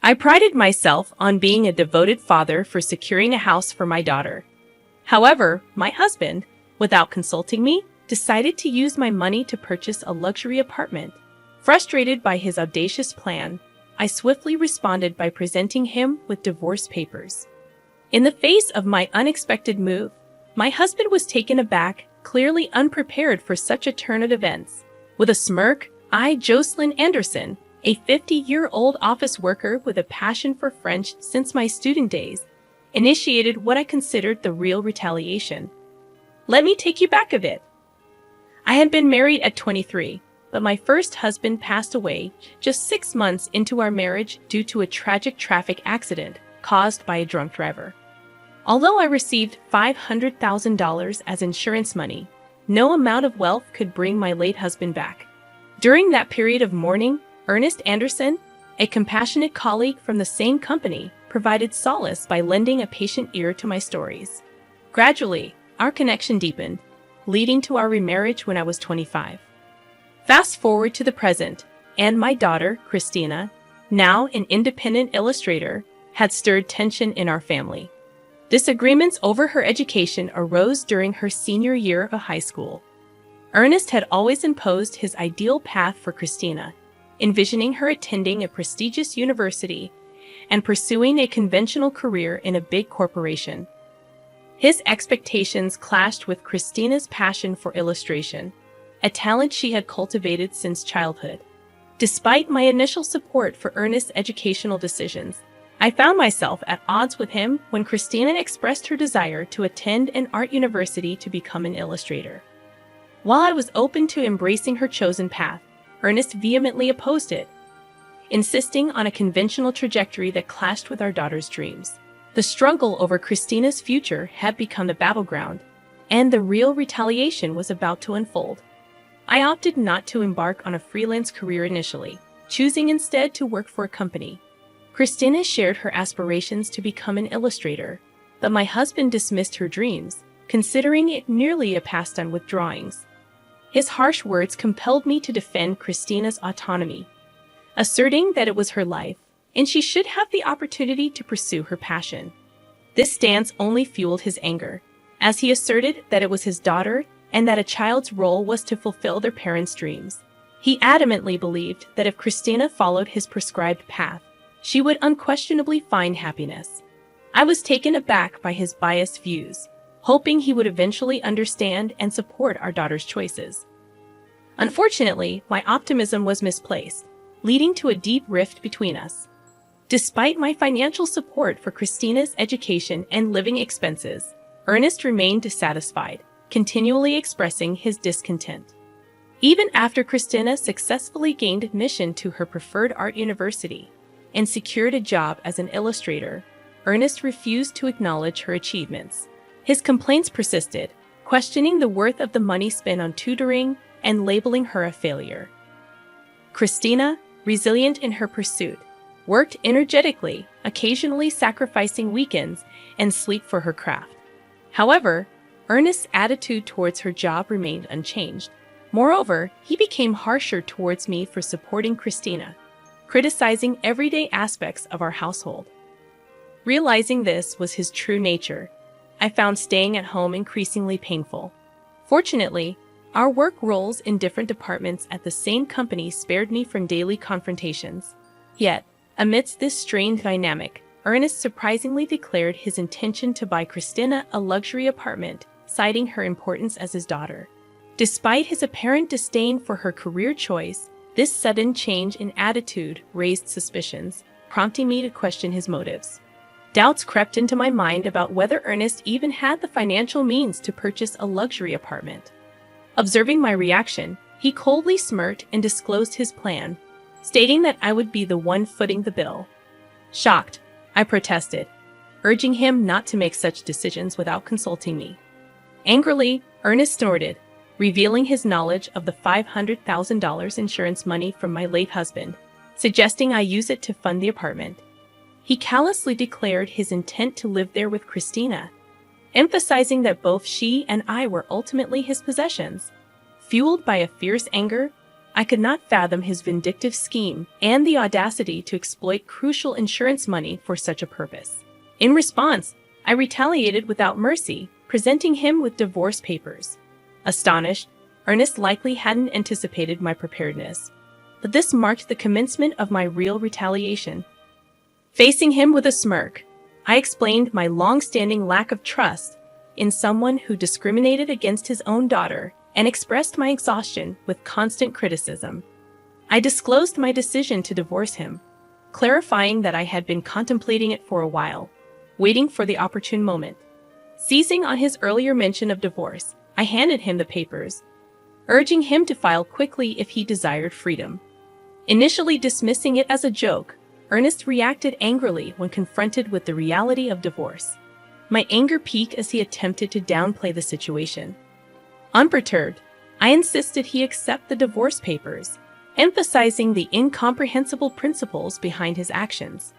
I prided myself on being a devoted father for securing a house for my daughter. However, my husband, without consulting me, decided to use my money to purchase a luxury apartment. Frustrated by his audacious plan, I swiftly responded by presenting him with divorce papers. In the face of my unexpected move, my husband was taken aback, clearly unprepared for such a turn of events. With a smirk, I, Jocelyn Anderson, a 50-year-old office worker with a passion for French since my student days, initiated what I considered the real retaliation. Let me take you back a bit. I had been married at 23, but my first husband passed away just 6 months into our marriage due to a tragic traffic accident caused by a drunk driver. Although I received $500,000 as insurance money, no amount of wealth could bring my late husband back. During that period of mourning, Ernest Anderson, a compassionate colleague from the same company, provided solace by lending a patient ear to my stories. Gradually, our connection deepened, leading to our remarriage when I was 25. Fast forward to the present, and my daughter, Christina, now an independent illustrator, had stirred tension in our family. Disagreements over her education arose during her senior year of high school. Ernest had always imposed his ideal path for Christina, envisioning her attending a prestigious university and pursuing a conventional career in a big corporation. His expectations clashed with Christina's passion for illustration, a talent she had cultivated since childhood. Despite my initial support for Ernest's educational decisions, I found myself at odds with him when Christina expressed her desire to attend an art university to become an illustrator. While I was open to embracing her chosen path, Ernest vehemently opposed it, insisting on a conventional trajectory that clashed with our daughter's dreams. The struggle over Christina's future had become the battleground, and the real retaliation was about to unfold. I opted not to embark on a freelance career initially, choosing instead to work for a company. Christina shared her aspirations to become an illustrator, but my husband dismissed her dreams, considering it merely a pastime with drawings. His harsh words compelled me to defend Christina's autonomy, asserting that it was her life, and she should have the opportunity to pursue her passion. This stance only fueled his anger, as he asserted that it was his daughter and that a child's role was to fulfill their parents' dreams. He adamantly believed that if Christina followed his prescribed path, she would unquestionably find happiness. I was taken aback by his biased views, hoping he would eventually understand and support our daughter's choices. Unfortunately, my optimism was misplaced, leading to a deep rift between us. Despite my financial support for Christina's education and living expenses, Ernest remained dissatisfied, continually expressing his discontent. Even after Christina successfully gained admission to her preferred art university and secured a job as an illustrator, Ernest refused to acknowledge her achievements. His complaints persisted, questioning the worth of the money spent on tutoring and labeling her a failure. Christina, resilient in her pursuit, worked energetically, occasionally sacrificing weekends and sleep for her craft. However, Ernest's attitude towards her job remained unchanged. Moreover, he became harsher towards me for supporting Christina, criticizing everyday aspects of our household. Realizing this was his true nature, I found staying at home increasingly painful. Fortunately, our work roles in different departments at the same company spared me from daily confrontations. Yet, amidst this strained dynamic, Ernest surprisingly declared his intention to buy Christina a luxury apartment, citing her importance as his daughter. Despite his apparent disdain for her career choice, this sudden change in attitude raised suspicions, prompting me to question his motives. Doubts crept into my mind about whether Ernest even had the financial means to purchase a luxury apartment. Observing my reaction, he coldly smirked and disclosed his plan, stating that I would be the one footing the bill. Shocked, I protested, urging him not to make such decisions without consulting me. Angrily, Ernest snorted, revealing his knowledge of the $500,000 insurance money from my late husband, suggesting I use it to fund the apartment. He callously declared his intent to live there with Christina, emphasizing that both she and I were ultimately his possessions. Fueled by a fierce anger, I could not fathom his vindictive scheme and the audacity to exploit crucial insurance money for such a purpose. In response, I retaliated without mercy, presenting him with divorce papers. Astonished, Ernest likely hadn't anticipated my preparedness, but this marked the commencement of my real retaliation. Facing him with a smirk, I explained my long-standing lack of trust in someone who discriminated against his own daughter and expressed my exhaustion with constant criticism. I disclosed my decision to divorce him, clarifying that I had been contemplating it for a while, waiting for the opportune moment. Seizing on his earlier mention of divorce, I handed him the papers, urging him to file quickly if he desired freedom. Initially dismissing it as a joke, Ernest reacted angrily when confronted with the reality of divorce. My anger peaked as he attempted to downplay the situation. Unperturbed, I insisted he accept the divorce papers, emphasizing the incomprehensible principles behind his actions.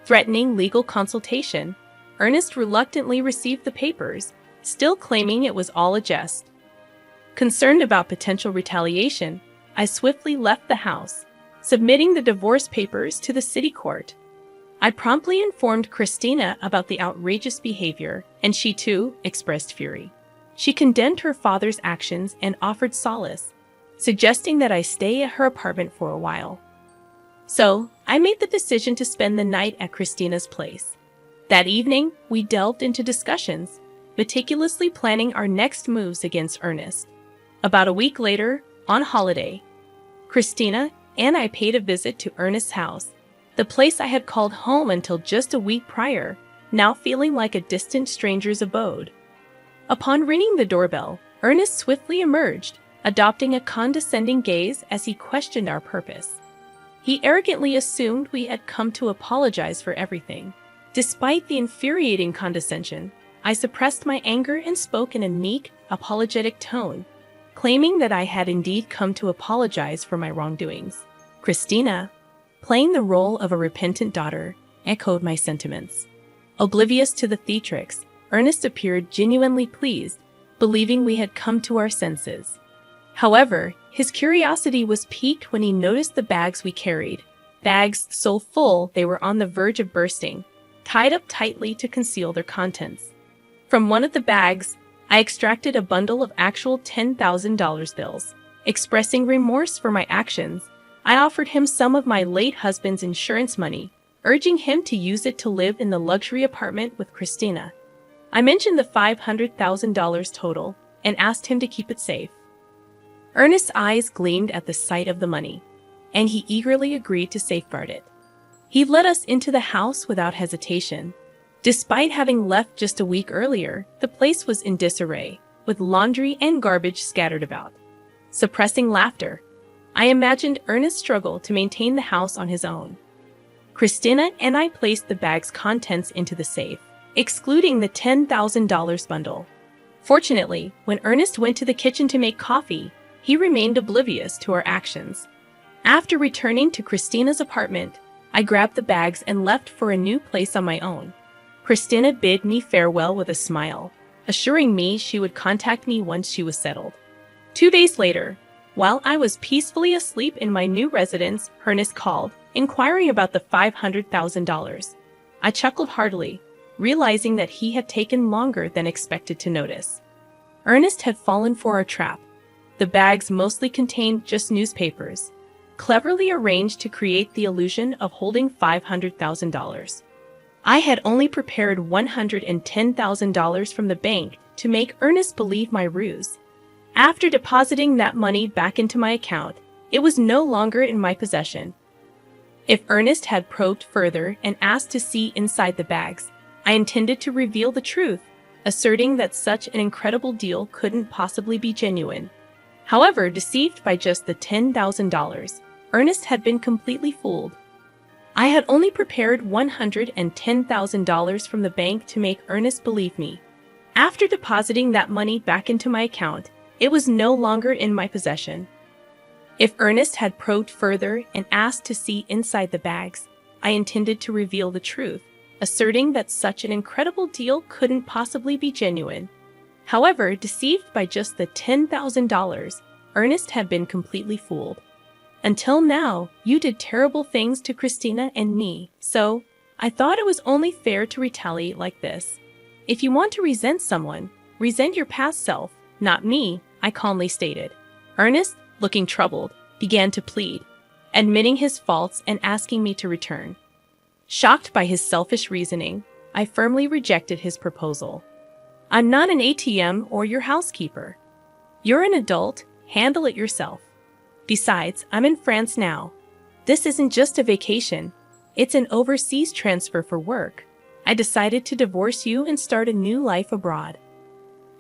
Threatening legal consultation, Ernest reluctantly received the papers, still claiming it was all a jest. Concerned about potential retaliation, I swiftly left the house, submitting the divorce papers to the city court. I promptly informed Christina about the outrageous behavior, and she too expressed fury. She condemned her father's actions and offered solace, suggesting that I stay at her apartment for a while. So, I made the decision to spend the night at Christina's place. That evening, we delved into discussions, meticulously planning our next moves against Ernest. About a week later, on holiday, Christina and I paid a visit to Ernest's house, the place I had called home until just a week prior, now feeling like a distant stranger's abode. Upon ringing the doorbell, Ernest swiftly emerged, adopting a condescending gaze as he questioned our purpose. He arrogantly assumed we had come to apologize for everything. Despite the infuriating condescension, I suppressed my anger and spoke in a meek, apologetic tone, claiming that I had indeed come to apologize for my wrongdoings. Christina, playing the role of a repentant daughter, echoed my sentiments. Oblivious to the theatrics, Ernest appeared genuinely pleased, believing we had come to our senses. However, his curiosity was piqued when he noticed the bags we carried, bags so full they were on the verge of bursting, tied up tightly to conceal their contents. From one of the bags, I extracted a bundle of actual $10,000 bills. Expressing remorse for my actions, I offered him some of my late husband's insurance money, urging him to use it to live in the luxury apartment with Christina. I mentioned the $500,000 total and asked him to keep it safe. Ernest's eyes gleamed at the sight of the money, and he eagerly agreed to safeguard it. He led us into the house without hesitation. Despite having left just a week earlier, the place was in disarray, with laundry and garbage scattered about. Suppressing laughter, I imagined Ernest's struggle to maintain the house on his own. Christina and I placed the bag's contents into the safe, excluding the $10,000 bundle. Fortunately, when Ernest went to the kitchen to make coffee, he remained oblivious to our actions. After returning to Christina's apartment, I grabbed the bags and left for a new place on my own. Christina bid me farewell with a smile, assuring me she would contact me once she was settled. 2 days later, while I was peacefully asleep in my new residence, Ernest called, inquiring about the $500,000. I chuckled heartily, realizing that he had taken longer than expected to notice. Ernest had fallen for our trap. The bags mostly contained just newspapers, cleverly arranged to create the illusion of holding $500,000. I had only prepared $110,000 from the bank to make Ernest believe my ruse. After depositing that money back into my account, it was no longer in my possession. If Ernest had probed further and asked to see inside the bags, I intended to reveal the truth, asserting that such an incredible deal couldn't possibly be genuine. However, deceived by just the $10,000, Ernest had been completely fooled. I had only prepared $110,000 from the bank to make Ernest believe me. After depositing that money back into my account, it was no longer in my possession. If Ernest had probed further and asked to see inside the bags, I intended to reveal the truth, asserting that such an incredible deal couldn't possibly be genuine. However, deceived by just the $10,000, Ernest had been completely fooled. Until now, you did terrible things to Christina and me, so I thought it was only fair to retaliate like this. If you want to resent someone, resent your past self, not me, I calmly stated. Ernest, looking troubled, began to plead, admitting his faults and asking me to return. Shocked by his selfish reasoning, I firmly rejected his proposal. I'm not an ATM or your housekeeper. You're an adult, handle it yourself. Besides, I'm in France now. This isn't just a vacation, it's an overseas transfer for work. I decided to divorce you and start a new life abroad.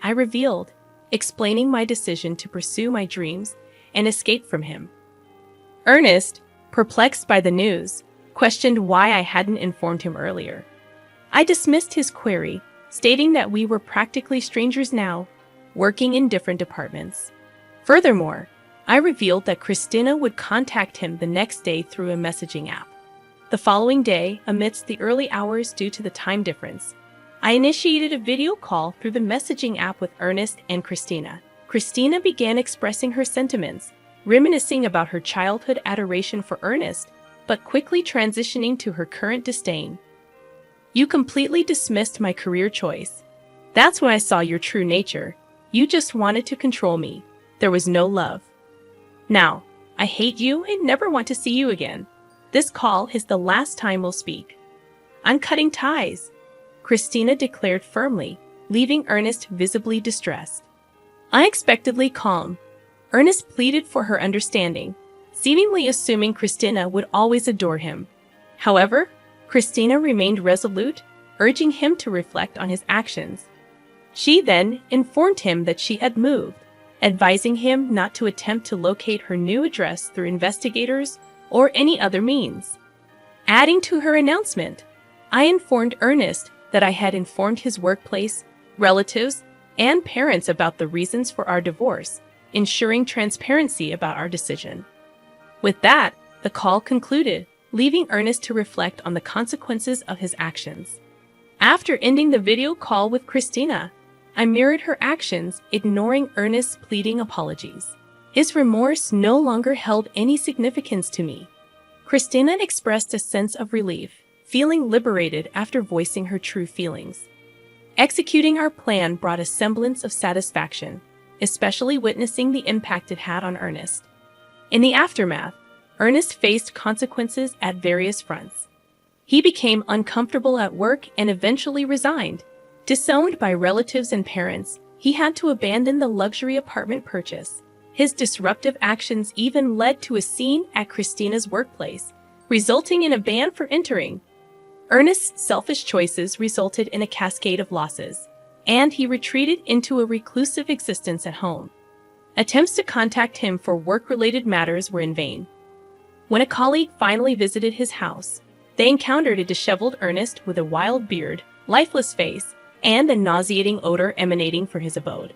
I revealed, explaining my decision to pursue my dreams and escape from him. Ernest, perplexed by the news, questioned why I hadn't informed him earlier. I dismissed his query, stating that we were practically strangers now, working in different departments. Furthermore, I revealed that Christina would contact him the next day through a messaging app. The following day, amidst the early hours due to the time difference, I initiated a video call through the messaging app with Ernest and Christina. Christina began expressing her sentiments, reminiscing about her childhood adoration for Ernest, but quickly transitioning to her current disdain. You completely dismissed my career choice. That's when I saw your true nature. You just wanted to control me. There was no love. Now, I hate you and never want to see you again. This call is the last time we'll speak. I'm cutting ties, Christina declared firmly, leaving Ernest visibly distressed. Unexpectedly calm, Ernest pleaded for her understanding, seemingly assuming Christina would always adore him. However, Christina remained resolute, urging him to reflect on his actions. She then informed him that she had moved, advising him not to attempt to locate her new address through investigators or any other means. Adding to her announcement, I informed Ernest that I had informed his workplace, relatives, and parents about the reasons for our divorce, ensuring transparency about our decision. With that, the call concluded, leaving Ernest to reflect on the consequences of his actions. After ending the video call with Christina, I mirrored her actions, ignoring Ernest's pleading apologies. His remorse no longer held any significance to me. Christina expressed a sense of relief, feeling liberated after voicing her true feelings. Executing our plan brought a semblance of satisfaction, especially witnessing the impact it had on Ernest. In the aftermath, Ernest faced consequences at various fronts. He became uncomfortable at work and eventually resigned. Disowned by relatives and parents, he had to abandon the luxury apartment purchase. His disruptive actions even led to a scene at Christina's workplace, resulting in a ban for entering. Ernest's selfish choices resulted in a cascade of losses, and he retreated into a reclusive existence at home. Attempts to contact him for work-related matters were in vain. When a colleague finally visited his house, they encountered a disheveled Ernest with a wild beard, lifeless face, and a nauseating odor emanating from his abode.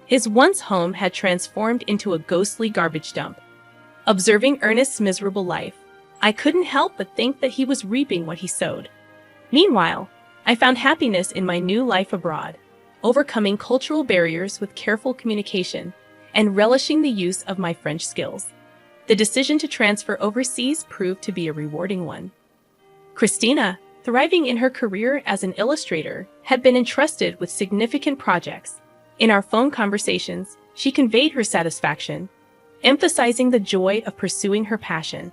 His once home had transformed into a ghostly garbage dump. Observing Ernest's miserable life, I couldn't help but think that he was reaping what he sowed. Meanwhile, I found happiness in my new life abroad, overcoming cultural barriers with careful communication and relishing the use of my French skills. The decision to transfer overseas proved to be a rewarding one. Christina, thriving in her career as an illustrator, had been entrusted with significant projects. In our phone conversations, she conveyed her satisfaction, emphasizing the joy of pursuing her passion.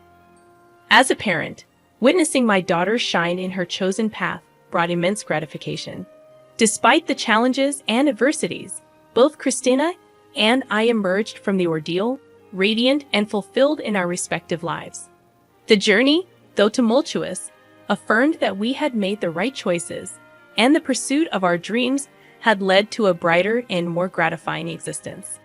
As a parent, witnessing my daughter shine in her chosen path brought immense gratification. Despite the challenges and adversities, both Christina and I emerged from the ordeal radiant and fulfilled in our respective lives. The journey, though tumultuous, affirmed that we had made the right choices, and the pursuit of our dreams had led to a brighter and more gratifying existence.